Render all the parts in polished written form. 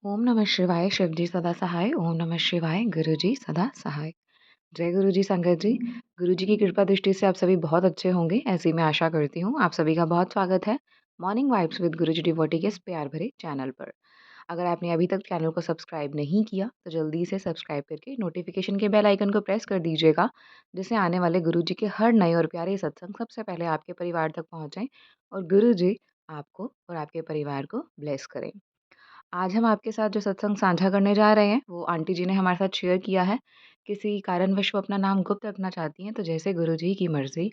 ओम नमः शिवाय शिवजी सदा सहाय। ओम नमः शिवाय गुरुजी सदा सहाय। जय गुरुजी संगत जी। गुरुजी की कृपा दृष्टि से आप सभी बहुत अच्छे होंगे, ऐसी मैं आशा करती हूँ। आप सभी का बहुत स्वागत है morning vibes with Guruji devotee के इस प्यार भरे चैनल पर। अगर आपने अभी तक चैनल को सब्सक्राइब नहीं किया तो जल्दी से सब्सक्राइब करके नोटिफिकेशन के बेल आइकन को प्रेस कर दीजिएगा, जिससे आने वाले गुरुजी के हर नए और प्यारे सत्संग सबसे पहले आपके परिवार तक पहुंच जाएं और गुरुजी आपको और आपके परिवार को ब्लेस करें। आज हम आपके साथ जो सत्संग साझा करने जा रहे हैं, वो आंटी जी ने हमारे साथ शेयर किया है। किसी कारणवश वो अपना नाम गुप्त रखना चाहती हैं, तो जैसे गुरु जी की मर्ज़ी।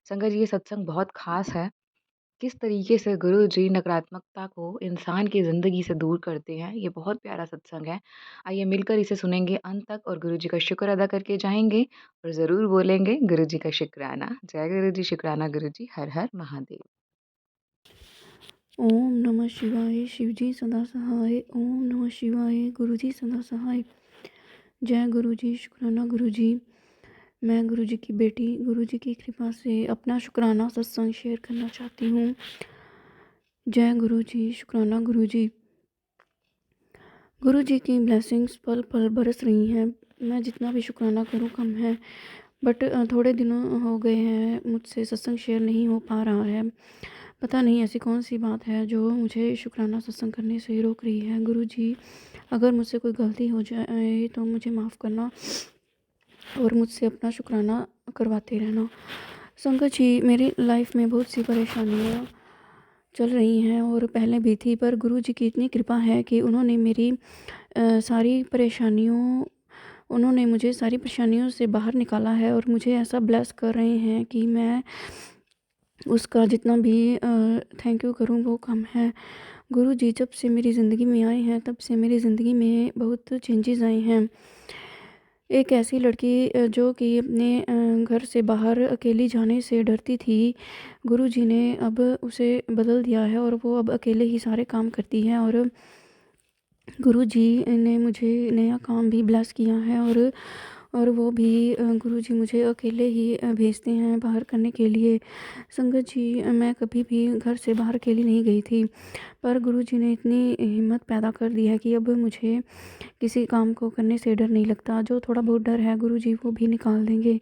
संगत जी, ये सत्संग बहुत ख़ास है। किस तरीके से गुरु जी नकारात्मकता को इंसान की ज़िंदगी से दूर करते हैं, ये बहुत प्यारा सत्संग है। आइए मिलकर इसे सुनेंगे अंत तक और गुरु जी का शुक्र अदा करके जाएँगे और ज़रूर बोलेंगे गुरु जी का शुक्राना। जय गुरु जी, शुक्राना गुरु जी, हर हर महादेव। ओम नमः शिवाय शिवजी सदा सहाय। ओम नमः शिवाय गुरुजी सदा सहाय। जय गुरुजी, शुक्राना गुरुजी। मैं गुरुजी की बेटी गुरुजी की कृपा से अपना शुक्राना सत्संग शेयर करना चाहती हूँ। जय गुरुजी, शुक्राना गुरुजी। गुरुजी की ब्लेसिंग्स पल पल बरस रही हैं। मैं जितना भी शुक्राना करूँ कम है। बट थोड़े दिनों हो गए हैं मुझसे सत्संग शेयर नहीं हो पा रहा है। पता नहीं ऐसी कौन सी बात है जो मुझे शुक्राना सत्संग करने से रोक रही है। गुरुजी, अगर मुझसे कोई गलती हो जाए तो मुझे माफ़ करना और मुझसे अपना शुक्राना करवाते रहना। संगत जी, मेरी लाइफ में बहुत सी परेशानियाँ चल रही हैं और पहले भी थी, पर गुरुजी की इतनी कृपा है कि सारी परेशानियों उन्होंने मुझे सारी परेशानियों से बाहर निकाला है और मुझे ऐसा ब्लेस कर रहे हैं कि मैं उसका जितना भी थैंक यू करूँ वो कम है। गुरुजी जब से मेरी ज़िंदगी में आए हैं तब से मेरी ज़िंदगी में बहुत चेंजेस आए हैं। एक ऐसी लड़की जो कि अपने घर से बाहर अकेली जाने से डरती थी, गुरुजी ने अब उसे बदल दिया है और वो अब अकेले ही सारे काम करती है। और गुरुजी ने मुझे नया काम भी ब्लेस किया है और वो भी गुरुजी मुझे अकेले ही भेजते हैं बाहर करने के लिए। संगत जी, मैं कभी भी घर से बाहर अकेली नहीं गई थी, पर गुरुजी ने इतनी हिम्मत पैदा कर दी है कि अब मुझे किसी काम को करने से डर नहीं लगता। जो थोड़ा बहुत डर है गुरुजी वो भी निकाल देंगे।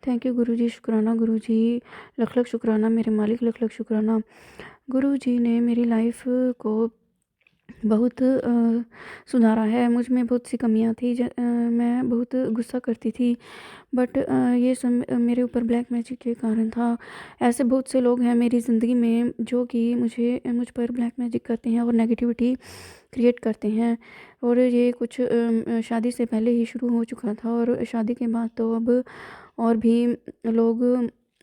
थैंक यू गुरुजी, शुक्राना गुरुजी, लख लख शुक्राना मेरे मालिक, लख लख शुक्राना। गुरुजी ने मेरी लाइफ को बहुत सुधारा है। मुझ में बहुत सी कमियां थी। मैं बहुत गुस्सा करती थी, बट ये सब मेरे ऊपर ब्लैक मैजिक के कारण था। ऐसे बहुत से लोग हैं मेरी ज़िंदगी में जो कि मुझ पर ब्लैक मैजिक करते हैं और नेगेटिविटी क्रिएट करते हैं। और ये कुछ शादी से पहले ही शुरू हो चुका था और शादी के बाद तो अब और भी लोग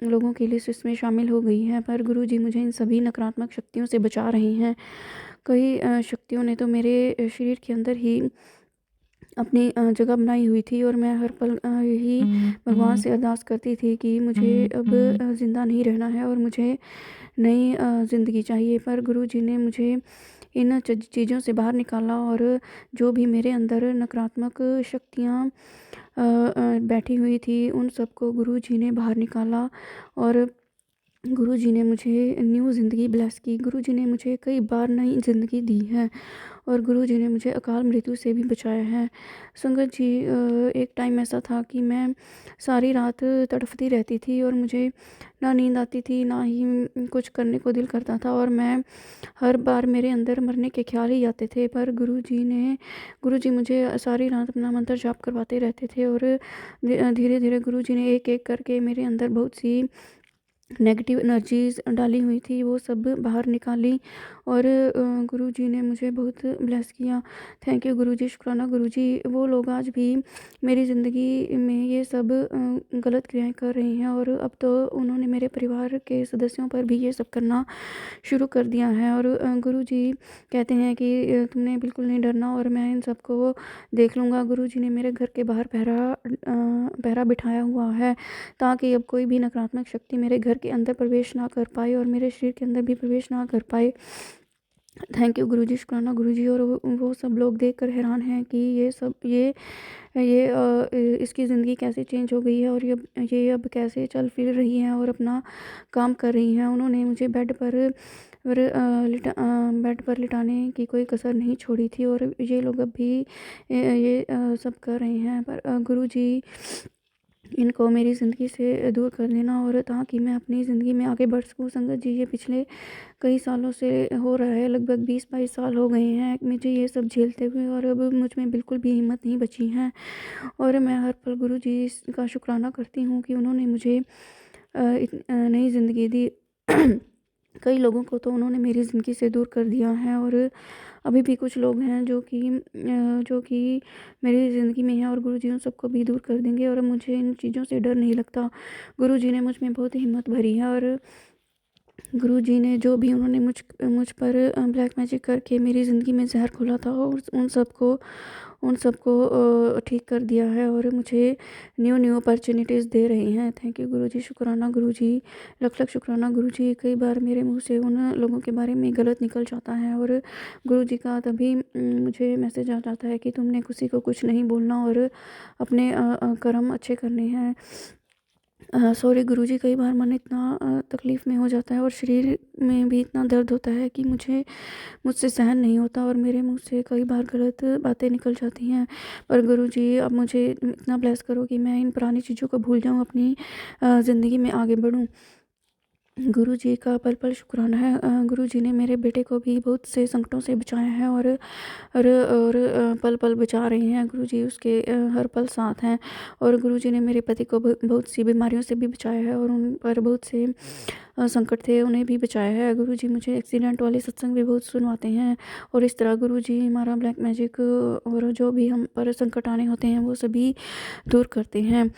लोगों की लिस्ट इसमें शामिल हो गई है। पर गुरुजी मुझे इन सभी नकारात्मक शक्तियों से बचा रहे हैं। कई शक्तियों ने तो मेरे शरीर के अंदर ही अपनी जगह बनाई हुई थी और मैं हर पल यही भगवान से अरदास करती थी कि मुझे अब ज़िंदा नहीं रहना है और मुझे नई ज़िंदगी चाहिए। पर गुरुजी ने मुझे इन चीज़ों से बाहर निकाला और जो भी मेरे अंदर नकारात्मक शक्तियाँ बैठी हुई थी उन सबको गुरुजी ने बाहर निकाला। और गुरुजी ने मुझे न्यू ज़िंदगी ब्लेस की। गुरुजी ने मुझे कई बार नई ज़िंदगी दी है और गुरुजी ने मुझे अकाल मृत्यु से भी बचाया है। संगत जी, एक टाइम ऐसा था कि मैं सारी रात तड़फती रहती थी और मुझे ना नींद आती थी, ना ही कुछ करने को दिल करता था और मैं हर बार मेरे अंदर मरने के ख्याल ही आते थे। पर गुरुजी मुझे सारी रात अपना मंत्र जाप करवाते रहते थे और धीरे धीरे गुरुजी ने एक एक करके मेरे अंदर बहुत सी नेगेटिव एनर्जीज़ डाली हुई थी वो सब बाहर निकाली और गुरुजी ने मुझे बहुत ब्लेस किया। थैंक यू गुरुजी, शुक्राना गुरुजी। वो लोग आज भी मेरी ज़िंदगी में ये सब गलत क्रियाएं कर रहे हैं और अब तो उन्होंने मेरे परिवार के सदस्यों पर भी ये सब करना शुरू कर दिया है। और गुरुजी कहते हैं कि तुमने बिल्कुल नहीं डरना और मैं इन सबको देख लूँगा। गुरुजी ने मेरे घर के बाहर पहरा बिठाया हुआ है ताकि अब कोई भी नकारात्मक शक्ति मेरे घर के अंदर प्रवेश ना कर पाए और मेरे शरीर के अंदर भी प्रवेश ना कर पाए। थैंक यू गुरुजी, शुक्राना गुरुजी। और वो सब लोग देखकर हैरान हैं कि इसकी ज़िंदगी कैसे चेंज हो गई है और ये अब कैसे चल फिर रही है और अपना काम कर रही हैं। उन्होंने मुझे बेड पर और बेड पर लिटाने की कोई कसर नहीं छोड़ी थी, और ये लोग अब भी ये सब कर रहे हैं। पर गुरुजी, इनको मेरी ज़िंदगी से दूर कर देना, और ताकि मैं अपनी ज़िंदगी में आगे बढ़ सकूँ। संगत जी, ये पिछले कई सालों से हो रहा है, लगभग 20-22 साल हो गए हैं मुझे ये सब झेलते हुए, और अब मुझ में बिल्कुल भी हिम्मत नहीं बची है। और मैं हर पल गुरुजी का शुक्राना करती हूँ कि उन्होंने मुझे नई ज़िंदगी दी। कई लोगों को तो उन्होंने मेरी ज़िंदगी से दूर कर दिया है, और अभी भी कुछ लोग हैं जो कि मेरी ज़िंदगी में हैं, और गुरुजी उन सबको भी दूर कर देंगे। और मुझे इन चीज़ों से डर नहीं लगता। गुरुजी ने मुझ में बहुत हिम्मत भरी है, और गुरुजी ने जो भी उन्होंने मुझ पर ब्लैक मैजिक करके मेरी ज़िंदगी में ज़हर घोला था, और उन सबको ठीक कर दिया है, और मुझे न्यू न्यू अपॉर्चुनिटीज़ दे रहे हैं। थैंक यू गुरुजी, शुक्राना गुरुजी, लख लख शुक्राना गुरुजी। कई बार मेरे मुंह से उन लोगों के बारे में गलत निकल जाता है, और गुरुजी का तभी मुझे मैसेज आ जाता है कि तुमने किसी को कुछ नहीं बोलना, और अपने कर्म अच्छे करने हैं। सॉरी गुरुजी, कई बार मन इतना तकलीफ़ में हो जाता है, और शरीर में भी इतना दर्द होता है कि मुझसे सहन नहीं होता, और मेरे मुंह से कई बार गलत बातें निकल जाती हैं। पर गुरुजी, अब मुझे इतना ब्लेस करो कि मैं इन पुरानी चीज़ों को भूल जाऊँ, अपनी ज़िंदगी में आगे बढ़ूँ। गुरुजी का पल पल शुक्राना है। गुरुजी ने मेरे बेटे को भी बहुत से संकटों से बचाया है, और पल पल बचा रहे हैं। गुरुजी उसके हर पल साथ हैं। और गुरुजी ने मेरे पति को बहुत सी बीमारियों से भी बचाया है, और उन पर बहुत से संकट थे, उन्हें भी बचाया है। गुरुजी मुझे एक्सीडेंट वाले सत्संग भी बहुत सुनवाते हैं, और इस तरह गुरुजी हमारा ब्लैक मैजिक और जो भी हम पर संकट आने होते हैं वो सभी दूर करते हैं।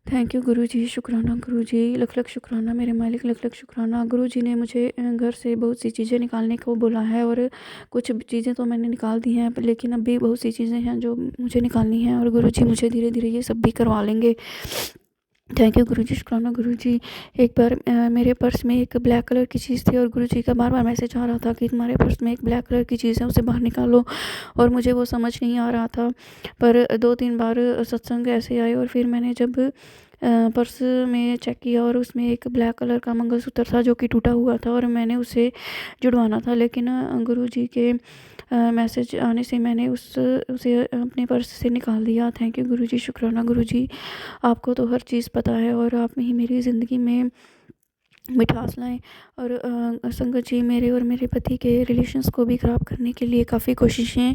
थैंक यू गुरुजी, शुक्राना गुरुजी, लख लख शुक्राना मेरे मालिक, लख लख शुक्राना। गुरुजी ने मुझे घर से बहुत सी चीज़ें निकालने को बोला है, और कुछ चीज़ें तो मैंने निकाल दी हैं, लेकिन अब भी बहुत सी चीज़ें हैं जो मुझे निकालनी हैं, और गुरुजी मुझे धीरे धीरे ये सब भी करवा लेंगे। थैंक यू गुरुजी, शुक्राना गुरुजी। एक बार मेरे पर्स में एक ब्लैक कलर की चीज़ थी, और गुरुजी का बार बार मैसेज आ रहा था कि तुम्हारे पर्स में एक ब्लैक कलर की चीज़ है, उसे बाहर निकालो। और मुझे वो समझ नहीं आ रहा था, पर 2-3 बार सत्संग ऐसे आए, और फिर मैंने जब पर्स में चेक किया, और उसमें एक ब्लैक कलर का मंगलसूत्र था जो कि टूटा हुआ था, और मैंने उसे जुड़वाना था, लेकिन गुरुजी के मैसेज आने से मैंने उसे अपने पर्स से निकाल दिया। थैंक यू गुरुजी, शुक्राना गुरुजी। आपको तो हर चीज़ पता है, और आप ही मेरी ज़िंदगी में मिठास लाएँ। और संगत जी, मेरे और मेरे पति के रिलेशंस को भी ख़राब करने के लिए काफ़ी कोशिशें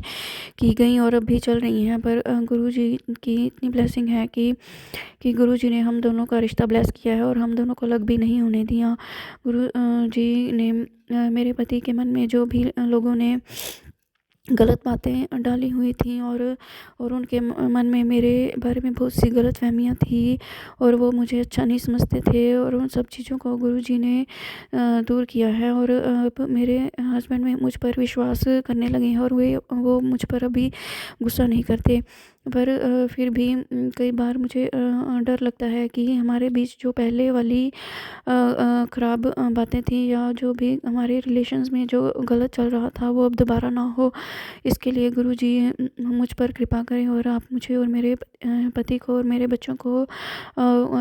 की गई, और अब भी चल रही हैं, पर गुरुजी की इतनी ब्लेसिंग है कि गुरुजी ने हम दोनों का रिश्ता ब्लेस किया है, और हम दोनों को अलग भी नहीं होने दिया। जी ने मेरे पति के मन में जो भी लोगों ने गलत बातें डाली हुई थी, और उनके मन में मेरे बारे में बहुत सी गलतफ़हमियाँ थी, और वो मुझे अच्छा नहीं समझते थे, और उन सब चीज़ों को गुरुजी ने दूर किया है, और अब मेरे हस्बैंड में मुझ पर विश्वास करने लगे हैं, और वो मुझ पर अभी गुस्सा नहीं करते। पर फिर भी कई बार मुझे डर लगता है कि हमारे बीच जो पहले वाली ख़राब बातें थी, या जो भी हमारे रिलेशंस में जो गलत चल रहा था वो अब दोबारा ना हो। इसके लिए गुरुजी मुझ पर कृपा करें, और आप मुझे और मेरे पति को और मेरे बच्चों को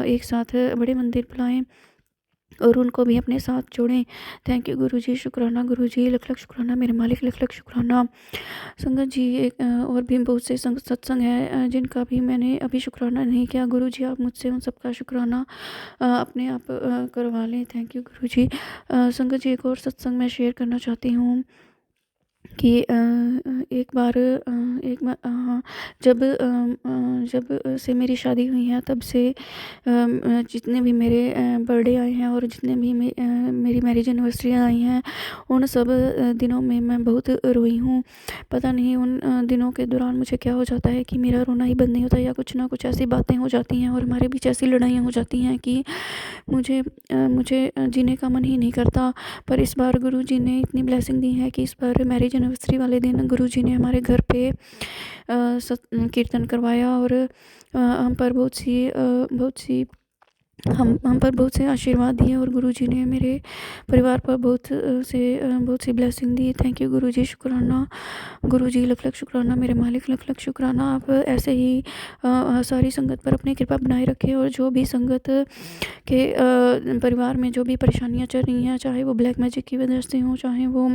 एक साथ बड़े मंदिर बुलाएं, और उनको भी अपने साथ जोड़ें। थैंक यू गुरुजी, शुक्राना गुरुजी, लख लख शुक्राना मेरे मालिक, लख लख शुक्राना। संगत जी, और भी बहुत से सत्संग हैं जिनका भी मैंने अभी शुक्राना नहीं किया। गुरुजी, आप मुझसे उन सब का शुक्राना अपने आप करवा लें। थैंक यू गुरुजी। संगत जी, एक और सत्संग मैं शेयर करना चाहती हूँ कि एक बार हाँ, जब से मेरी शादी हुई है, तब से जितने भी मेरे बर्थडे आए हैं, और जितने भी मेरी मैरिज एनिवर्सरी आई हैं, उन सब दिनों में मैं बहुत रोई हूँ। पता नहीं उन दिनों के दौरान मुझे क्या हो जाता है कि मेरा रोना ही बंद नहीं होता, या कुछ ना कुछ ऐसी बातें हो जाती हैं, और हमारे बीच ऐसी लड़ाइयाँ हो जाती हैं कि मुझे जीने का मन ही नहीं करता। पर इस बार गुरुजी ने इतनी ब्लेसिंग दी है कि इस बार मैरिज एनिवर्सरी वाले दिन गुरुजी ने हमारे घर पे कीर्तन करवाया, और हम पर बहुत सी हम पर बहुत से आशीर्वाद दिए और गुरुजी ने मेरे परिवार पर बहुत सी ब्लेसिंग दी। थैंक यू गुरुजी, शुक्राना गुरुजी, लख लख शुक्राना मेरे मालिक, लख लख शुक्राना। आप ऐसे ही सारी संगत पर अपनी कृपा बनाए रखें और जो भी संगत के परिवार में जो भी परेशानियां चल रही हैं, चाहे वो ब्लैक मैजिक की वजह से हो, चाहे वो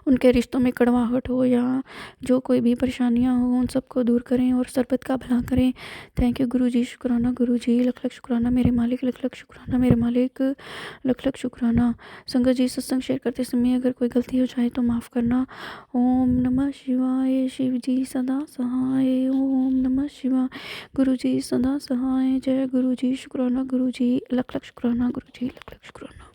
उनके रिश्तों में कड़वाहट हो, या जो कोई भी परेशानियां हो, उन सबको दूर करें और सरबत का भला करें। थैंक यू गुरुजी, शुक्राना गुरुजी, लख लख शुक्राना मेरे मालिक, लख लख शुक्राना मेरे मालिक, लख लख शुक्राना। संगत जी, सत्संग शेयर करते समय अगर कोई गलती हो जाए तो माफ़ करना। ओम नमः शिवाय, शिव जी सदा सहाय। ओम नमः शिवाय, गुरु जी सदा सहाय। जय गुरु जी, शुक्राना गुरु जी, लख लख शुक्राना गुरु जी, लख लख शुक्राना।